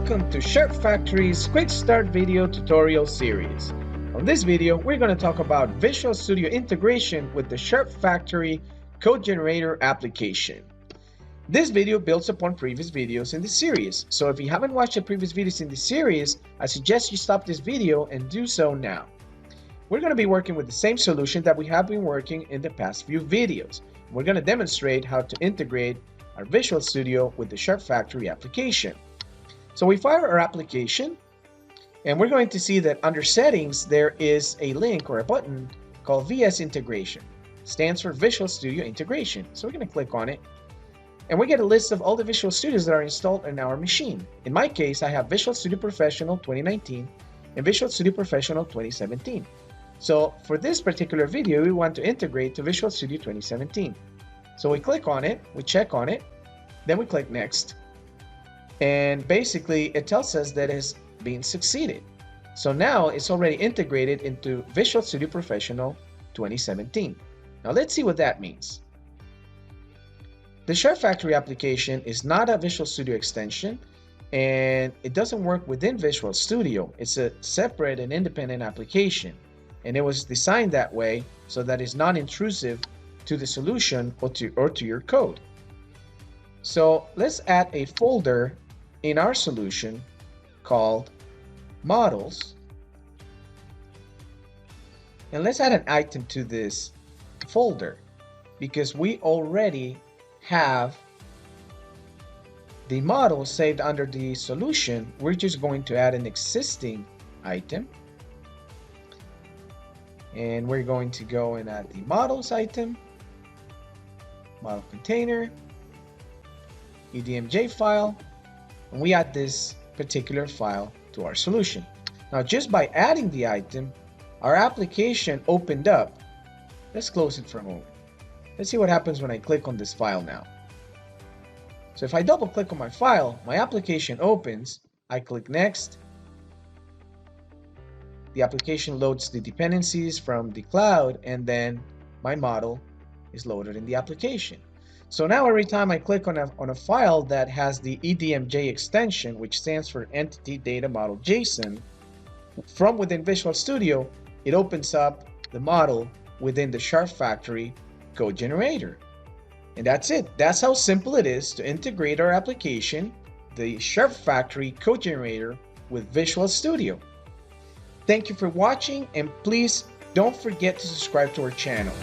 welcome to Sharp Factory's Quick Start video tutorial series. On this video, we're going to talk about Visual Studio integration with the Sharp Factory code generator application. This video builds upon previous videos in the series, so if you haven't watched the previous videos in the series, I suggest you stop this video and do so now. We're going to be working with the same solution that we have been working in the past few videos. We're going to demonstrate how to integrate our Visual Studio with the Sharp Factory application. So we fire our application, and we're going to see that under settings there is a link or a button called VS Integration. Stands for Visual Studio Integration. So we're going to click on it, and we get a list of all the Visual Studios that are installed on our machine. In my case, I have Visual Studio Professional 2019 and Visual Studio Professional 2017. So for this particular video, we want to integrate to Visual Studio 2017. So we click on it, we check on it, then we click Next. And basically it tells us that it's been succeeded. So now it's already integrated into Visual Studio Professional 2017. Now let's see what that means. The Sharp Factory application is not a Visual Studio extension, and it doesn't work within Visual Studio. It's a separate and independent application, and it was designed that way so that it's non-intrusive to the solution or to your code. So let's add a folder in our solution called Models, and let's add an item to this folder because we already have the model saved under the solution. We're just going to add an existing item, and we're going to go and add the models item, model container, EDMJ file, and we add this particular file to our solution. Now just by adding the item, our application opened up. Let's close it for a moment. Let's see what happens when I click on this file now. So if I double click on my file, my application opens, I click Next. The application loads the dependencies from the cloud, and then my model is loaded in the application. So now every time I click on a file that has the EDMJ extension, which stands for Entity Data Model JSON, from within Visual Studio, it opens up the model within the Sharp Factory code generator. And that's it. That's how simple it is to integrate our application, the Sharp Factory code generator, with Visual Studio. Thank you for watching, and please don't forget to subscribe to our channel.